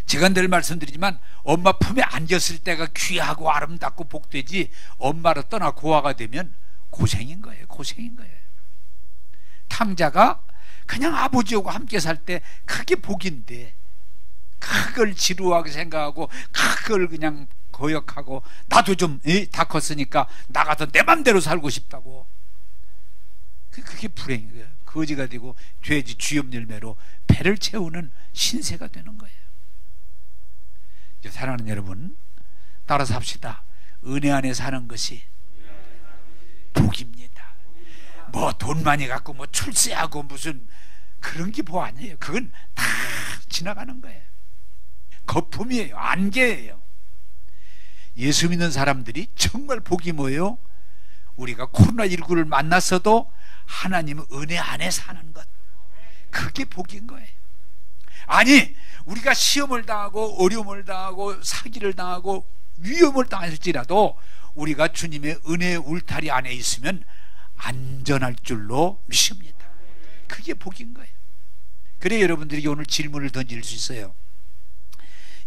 제가 늘 말씀드리지만 엄마 품에 안겼을 때가 귀하고 아름답고 복되지, 엄마로 떠나 고아가 되면 고생인 거예요. 고생인 거예요. 탕자가 그냥 아버지하고 함께 살 때 그게 복인데, 그걸 지루하게 생각하고 그걸 그냥 거역하고 나도 좀 다 컸으니까 나가서 내 맘대로 살고 싶다고, 그게 불행이에요. 거지가 되고 돼지 쥐염 열매로 배를 채우는 신세가 되는 거예요. 사랑하는 여러분, 따라서 합시다. 은혜 안에 사는 것이 복입니다. 뭐 돈 많이 갖고 뭐 출세하고 무슨 그런 게 뭐 아니에요. 그건 다 지나가는 거예요. 거품이에요. 안개예요. 예수 믿는 사람들이 정말 복이 뭐예요? 우리가 코로나19를 만났어도 하나님의 은혜 안에 사는 것, 그게 복인 거예요. 아니, 우리가 시험을 당하고 어려움을 당하고 사기를 당하고 위험을 당할지라도 우리가 주님의 은혜의 울타리 안에 있으면 안전할 줄로 믿습니다. 그게 복인 거예요. 그래 여러분들이 오늘 질문을 던질 수 있어요.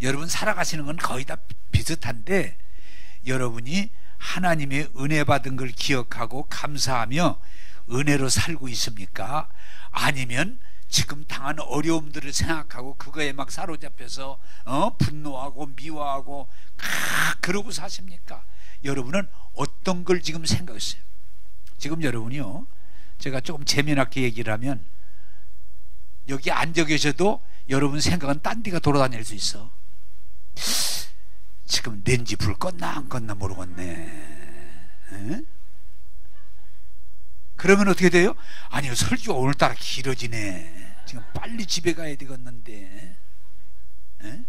여러분 살아가시는 건 거의 다 비슷한데, 여러분이 하나님의 은혜 받은 걸 기억하고 감사하며 은혜로 살고 있습니까? 아니면 지금 당한 어려움들을 생각하고 그거에 막 사로잡혀서 분노하고 미워하고 그러고 사십니까? 여러분은 어떤 걸 지금 생각했어요? 지금 여러분이요, 제가 조금 재미나게 얘기를 하면 여기 앉아 계셔도 여러분 생각은 딴 데가 돌아다닐 수 있어. 지금 렌지 불 껐나 안 껐나 모르겠네. 에? 그러면 어떻게 돼요? 아니요, 설교가 오늘따라 길어지네. 지금 빨리 집에 가야 되겠는데. 에?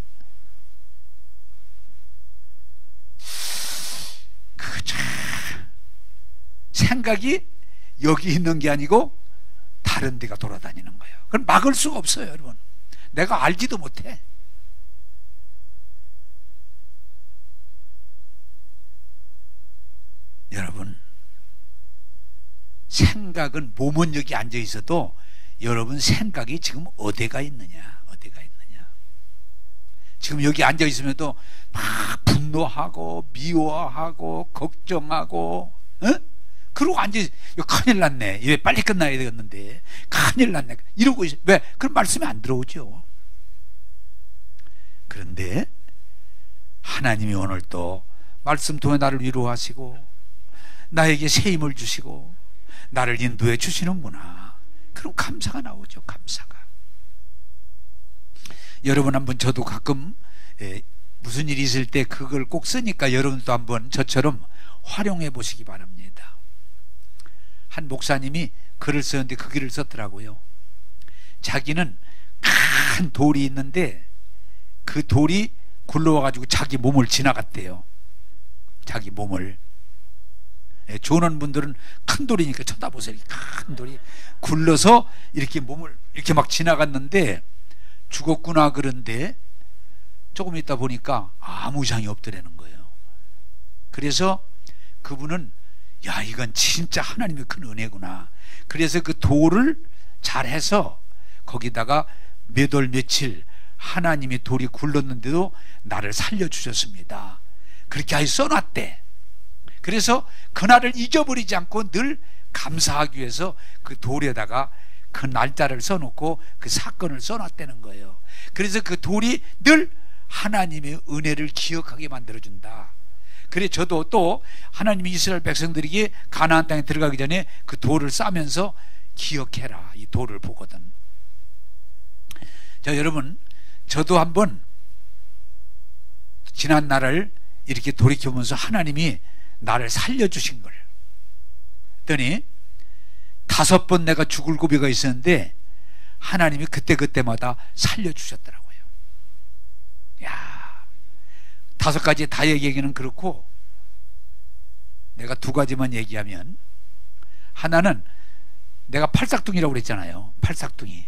그죠. 생각이 여기 있는 게 아니고 다른 데가 돌아다니는 거예요. 그건 막을 수가 없어요, 여러분. 내가 알지도 못해. 여러분, 생각은 몸은 여기 앉아 있어도 여러분 생각이 지금 어디가 있느냐, 어디가 있느냐. 지금 여기 앉아 있으면도 막 분노하고 미워하고 걱정하고, 그러고 앉아 있어. 이거 큰일 났네. 왜 빨리 끝나야 되겠는데 큰일 났네. 이러고 있어. 왜? 그럼 말씀이 안 들어오죠. 그런데 하나님이 오늘 또 말씀 통해 나를 위로하시고 나에게 새 힘을 주시고 나를 인도해 주시는구나. 그럼 감사가 나오죠. 감사가. 여러분 한번, 저도 가끔 무슨 일이 있을 때 그걸 꼭 쓰니까 여러분도 한번 저처럼 활용해 보시기 바랍니다. 한 목사님이 글을 썼는데 그 글을 썼더라고요. 자기는 큰 돌이 있는데 그 돌이 굴러와가지고 자기 몸을 지나갔대요. 자기 몸을. 조는 분들은 큰 돌이니까 쳐다보세요. 큰 돌이 굴러서 이렇게 몸을 이렇게 막 지나갔는데 죽었구나. 그런데 조금 있다 보니까 아무 이상이 없더라는 거예요. 그래서 그분은 야, 이건 진짜 하나님의 큰 은혜구나. 그래서 그 돌을 잘해서 거기다가 몇 월 며칠 하나님의 돌이 굴렀는데도 나를 살려주셨습니다. 그렇게 아예 써놨대. 그래서 그날을 잊어버리지 않고 늘 감사하기 위해서 그 돌에다가 그 날짜를 써놓고 그 사건을 써놨다는 거예요. 그래서 그 돌이 늘 하나님의 은혜를 기억하게 만들어준다. 그래 저도 또 하나님이 이스라엘 백성들에게 가나안 땅에 들어가기 전에 그 돌을 싸면서 기억해라, 이 돌을 보거든. 자, 여러분, 저도 한번 지난 날을 이렇게 돌이켜보면서 하나님이 나를 살려주신 걸 했더니 5번 내가 죽을 고비가 있었는데 하나님이 그때그때마다 살려주셨더라고요. 야, 5가지 다 얘기하기는 그렇고 내가 2가지만 얘기하면, 하나는 내가 팔싹둥이라고 그랬잖아요. 팔싹둥이.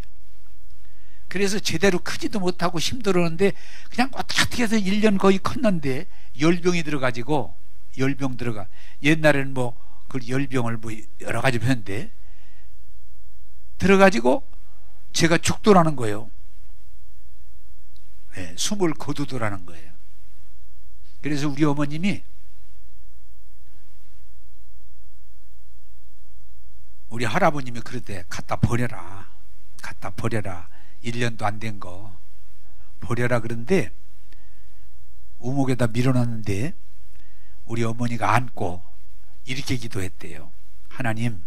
그래서 제대로 크지도 못하고 힘들었는데 그냥 어떻게 해서 1년 거의 컸는데 열병이 들어가지고, 열병 들어가, 옛날에는 뭐 그 열병을 뭐 여러 가지 했는데 들어가지고 제가 죽도라는 거예요. 네, 숨을 거두더라는 거예요. 그래서 우리 어머님이, 우리 할아버님이 그러대. 갖다 버려라, 갖다 버려라, 1년도 안 된 거 버려라. 그런데 우목에다 밀어놨는데 우리 어머니가 안고 이렇게 기도했대요. 하나님,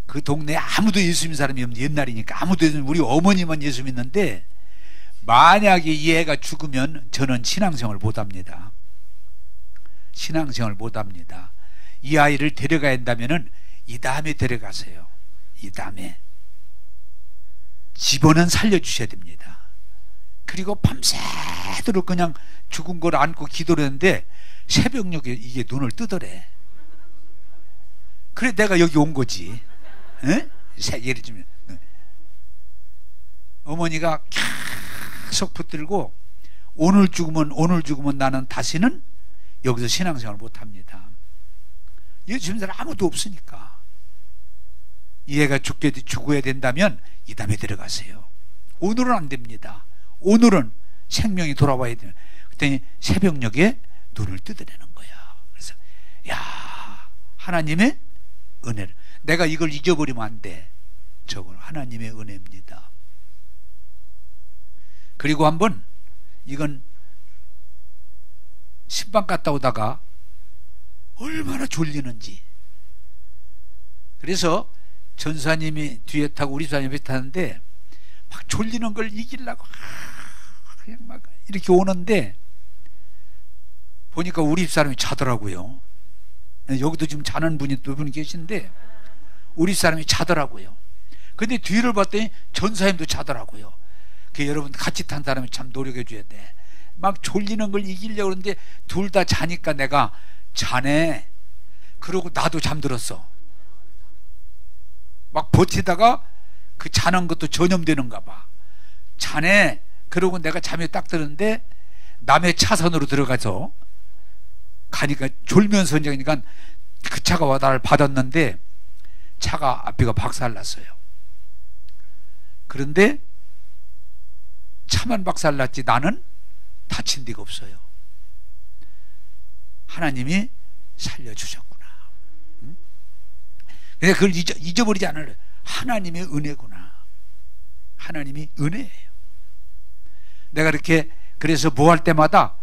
그 동네에 아무도 예수 믿는 사람이 없는, 옛날이니까 아무도 예수, 우리 어머니만 예수 믿는데 만약에 이 애가 죽으면 저는 신앙생활 못합니다. 신앙생활 못합니다. 이 아이를 데려가야 한다면은 이 다음에 데려가세요. 이 다음에 집어는 살려주셔야 됩니다. 그리고 밤새도록 그냥 죽은 걸 안고 기도를 했는데 새벽녘에 이게 눈을 뜨더래. 그래 내가 여기 온 거지. 에? 예를 들면 어머니가 계속 붙들고 오늘 죽으면 나는 다시는 여기서 신앙생활 못합니다. 예수 믿는 사람 아무도 없으니까. 이 애가 죽어야 된다면 이 다음에 들어가세요. 오늘은 안 됩니다. 오늘은 생명이 돌아와야 돼요. 그랬더니 새벽녘에 눈을 뜨더라는 거야. 그래서 야, 하나님의 은혜를, 내가 이걸 잊어버리면 안 돼. 저건 하나님의 은혜입니다. 그리고 한번, 이건 신방 갔다 오다가 얼마나 졸리는지, 그래서 전사님이 뒤에 타고 우리 집사님이 타는데 막 졸리는 걸 이기려고 그냥 막 이렇게 오는데 보니까 우리 집사람이 자더라고요. 여기도 지금 자는 분이 2분 계신데 우리 집사람이 자더라고요. 근데 뒤를 봤더니 전사님도 자더라고요. 그 여러분 같이 탄 사람이 참 노력해 줘야 돼. 막 졸리는 걸 이기려고 그러는데 둘 다 자니까 내가 자네, 그러고 나도 잠들었어. 막 버티다가 그 자는 것도 전염되는가 봐. 자네, 그러고 내가 잠에 딱 드는데 남의 차선으로 들어가서 가니까 졸면서 그러니까 그 차가 와 나를 받았는데 차가 앞에가 박살났어요. 그런데 차만 박살났지 나는 다친 데가 없어요. 하나님이 살려주셨구나. 근데 그걸 잊어버리지 않으려. 하나님의 은혜구나. 하나님이 은혜예요. 내가 이렇게, 그래서 뭐 할 때마다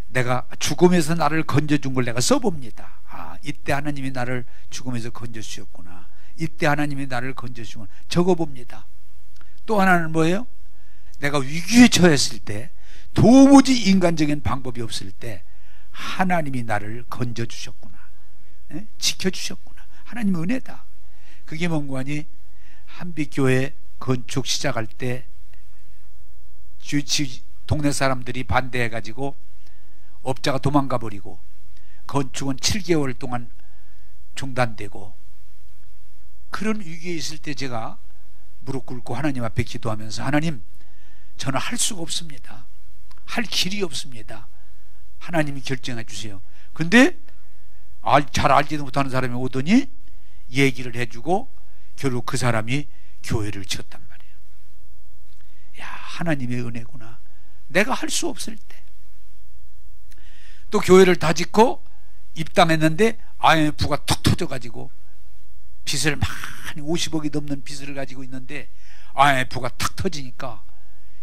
내가 죽음에서 나를 건져준 걸 내가 써봅니다. 아, 이때 하나님이 나를 죽음에서 건져주셨구나. 이때 하나님이 나를 건져주셨구나. 적어봅니다. 또 하나는 뭐예요? 내가 위기에 처했을 때, 도무지 인간적인 방법이 없을 때 하나님이 나를 건져주셨구나. 네? 지켜주셨구나. 하나님 은혜다. 그게 뭔가 하니 한빛교회 건축 시작할 때 동네 사람들이 반대해가지고 업자가 도망가 버리고 건축은 7개월 동안 중단되고, 그런 위기에 있을 때 제가 무릎 꿇고 하나님 앞에 기도하면서, 하나님, 저는 할 수가 없습니다. 할 길이 없습니다. 하나님이 결정해 주세요. 근데 잘 알지도 못하는 사람이 오더니 얘기를 해주고 결국 그 사람이 교회를 지었단 말이에요. 야, 하나님의 은혜구나. 내가 할 수 없을 때. 또 교회를 다 짓고 입당했는데 IMF가 툭 터져가지고 빚을 많이 50억이 넘는 빚을 가지고 있는데 IMF가 탁 터지니까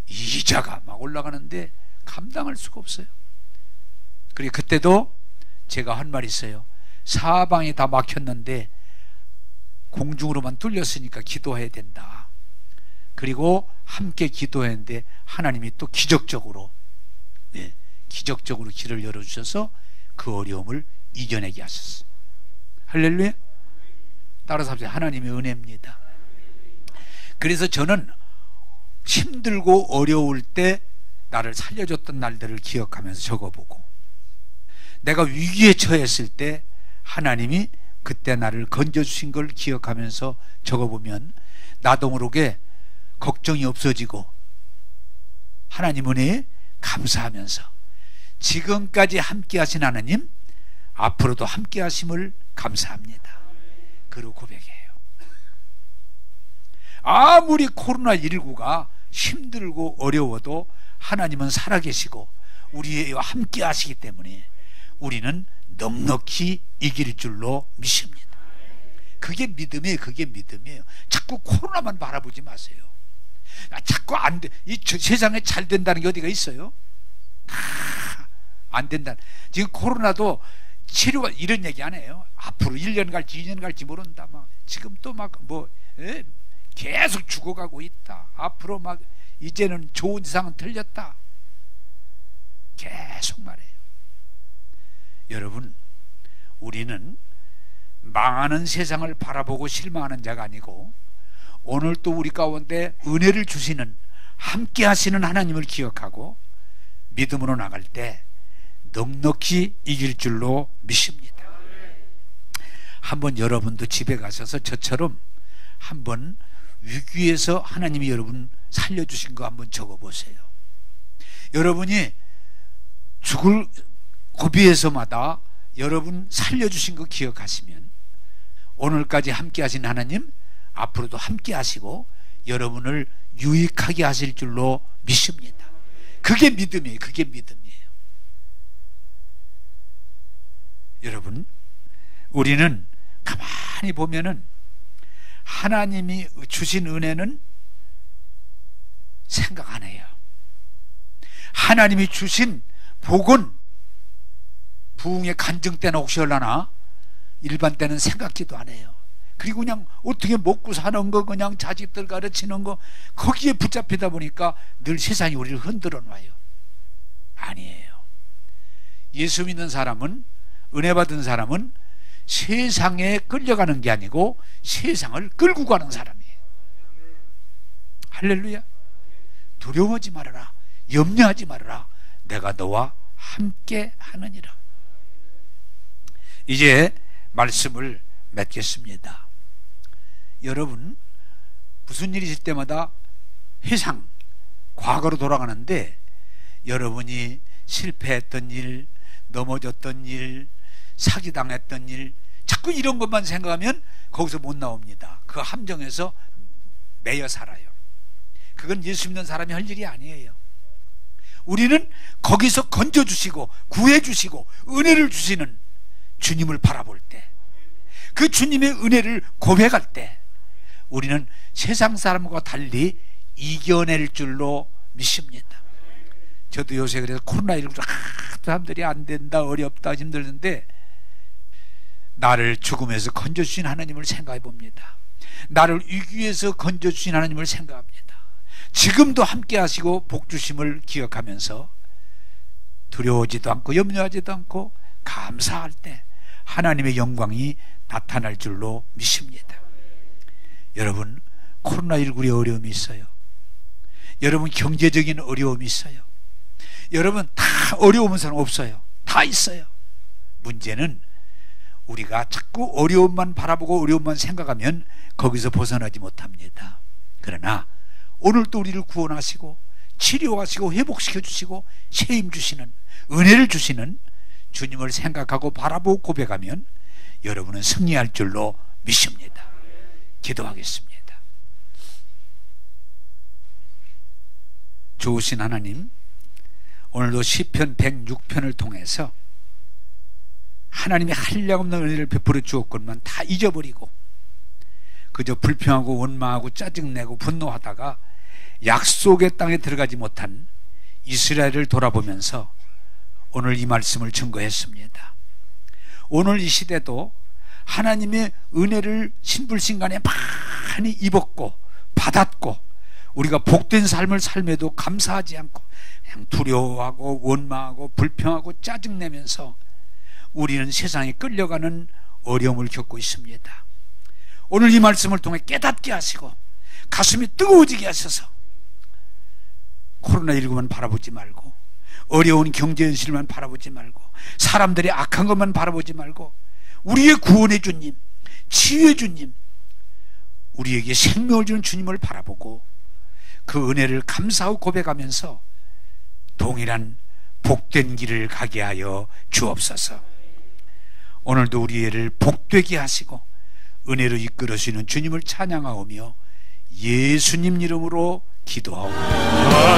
이자가 막 올라가는데 감당할 수가 없어요. 그리고 그때도 제가 한 말이 있어요. 사방이 다 막혔는데 공중으로만 뚫렸으니까 기도해야 된다. 그리고 함께 기도했는데 하나님이 또 기적적으로 길을 열어주셔서 그 어려움을 이겨내게 하셨어요. 할렐루야. 따라서 합시다. 하나님의 은혜입니다. 그래서 저는 힘들고 어려울 때 나를 살려줬던 날들을 기억하면서 적어보고, 내가 위기에 처했을 때 하나님이 그때 나를 건져주신 걸 기억하면서 적어보면 나도 모르게 걱정이 없어지고 하나님 은혜에 감사하면서 지금까지 함께 하신 하나님, 앞으로도 함께 하심을 감사합니다. 그리고 고백해요. 아무리 코로나19가 힘들고 어려워도 하나님은 살아계시고 우리와 함께 하시기 때문에 우리는 넉넉히 이길 줄로 믿습니다. 그게 믿음이에요. 그게 믿음이에요. 자꾸 코로나만 바라보지 마세요. 자꾸 안 돼. 이 세상에 잘 된다는 게 어디가 있어요? 안 된다. 지금 코로나도 치료가 이런 얘기 안 해요. 앞으로 1년 갈지 2년 갈지 모른다. 막 지금 또 막 계속 죽어가고 있다. 앞으로 막 이제는 좋은 이상은 틀렸다. 계속 말해요. 여러분, 우리는 망하는 세상을 바라보고 실망하는 자가 아니고 오늘 또 우리 가운데 은혜를 주시는, 함께 하시는 하나님을 기억하고 믿음으로 나갈 때 넉넉히 이길 줄로 믿습니다. 한번 여러분도 집에 가셔서 저처럼 한번 위기에서 하나님이 여러분 살려주신 거 한번 적어보세요. 여러분이 죽을 고비에서마다 여러분 살려주신 거 기억하시면 오늘까지 함께 하신 하나님 앞으로도 함께 하시고 여러분을 유익하게 하실 줄로 믿습니다. 그게 믿음이에요. 그게 믿음이에요. 여러분, 우리는 가만히 보면은 하나님이 주신 은혜는 생각 안 해요. 하나님이 주신 복은 부흥의 간증 때는 혹시 얼라나 일반 때는 생각지도 안 해요. 그리고 그냥 어떻게 먹고 사는 거, 그냥 자식들 가르치는 거, 거기에 붙잡히다 보니까 늘 세상이 우리를 흔들어 놔요. 아니에요. 예수 믿는 사람은, 은혜 받은 사람은 세상에 끌려가는 게 아니고 세상을 끌고 가는 사람이에요. 할렐루야. 두려워하지 말아라. 염려하지 말아라. 내가 너와 함께 하느니라. 이제 말씀을 맺겠습니다. 여러분, 무슨 일이 있을 때마다 회상, 과거로 돌아가는데 여러분이 실패했던 일, 넘어졌던 일, 사기당했던 일, 자꾸 이런 것만 생각하면 거기서 못 나옵니다. 그 함정에서 매여 살아요. 그건 예수 믿는 사람이 할 일이 아니에요. 우리는 거기서 건져주시고 구해주시고 은혜를 주시는 주님을 바라볼 때, 그 주님의 은혜를 고백할 때 우리는 세상 사람과 달리 이겨낼 줄로 믿습니다. 저도 요새 그래서 코로나19로 사람들이 안 된다, 어렵다, 힘들는데 나를 죽음에서 건져주신 하나님을 생각해 봅니다. 나를 위기에서 건져주신 하나님을 생각합니다. 지금도 함께 하시고 복주심을 기억하면서 두려워하지도 않고 염려하지도 않고 감사할 때 하나님의 영광이 나타날 줄로 믿습니다. 여러분, 코로나19의 어려움이 있어요. 여러분, 경제적인 어려움이 있어요. 여러분, 다 어려운 사람 없어요. 다 있어요. 문제는 우리가 자꾸 어려움만 바라보고 어려움만 생각하면 거기서 벗어나지 못합니다. 그러나 오늘 또 우리를 구원하시고 치료하시고 회복시켜 주시고 책임 주시는, 은혜를 주시는 주님을 생각하고 바라보고 고백하면 여러분은 승리할 줄로 믿습니다. 기도하겠습니다. 좋으신 하나님, 오늘도 시편 106편을 통해서 하나님의 한량없는 은혜를 베풀어 주었건만 다 잊어버리고 그저 불평하고 원망하고 짜증내고 분노하다가 약속의 땅에 들어가지 못한 이스라엘을 돌아보면서 오늘 이 말씀을 증거했습니다. 오늘 이 시대도 하나님의 은혜를 신불신간에 많이 입었고 받았고 우리가 복된 삶을 삶에도 감사하지 않고 그냥 두려워하고 원망하고 불평하고 짜증내면서 우리는 세상에 끌려가는 어려움을 겪고 있습니다. 오늘 이 말씀을 통해 깨닫게 하시고 가슴이 뜨거워지게 하셔서 코로나19만 바라보지 말고, 어려운 경제 현실만 바라보지 말고, 사람들의 악한 것만 바라보지 말고, 우리의 구원의 주님, 치유의 주님, 우리에게 생명을 주는 주님을 바라보고 그 은혜를 감사하고 고백하면서 동일한 복된 길을 가게 하여 주옵소서. 오늘도 우리를 복되게 하시고 은혜로 이끌으시는 주님을 찬양하오며 예수님 이름으로 기도하옵니다.